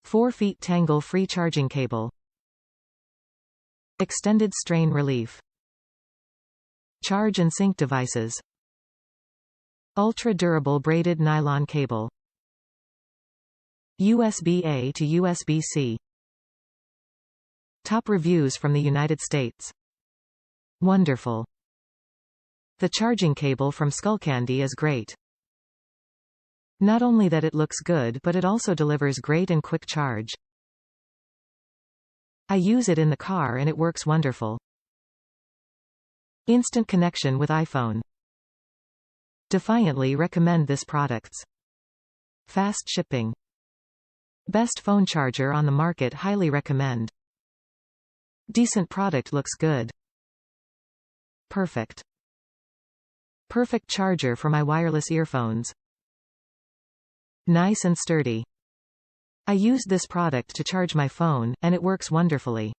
4 feet tangle-free charging cable. Extended strain relief. Charge and sync devices. Ultra-durable braided nylon cable. USB-A to USB-C. Top reviews from the United States. Wonderful. The charging cable from Skullcandy is great. Not only that it looks good, but it also delivers great and quick charge. I use it in the car and it works wonderful. Instant connection with iPhone. Defiantly recommend this products. Fast shipping. Best phone charger on the market, highly recommend. Decent product, looks good. Perfect. Perfect charger for my wireless earphones. Nice and sturdy. I used this product to charge my phone, and it works wonderfully.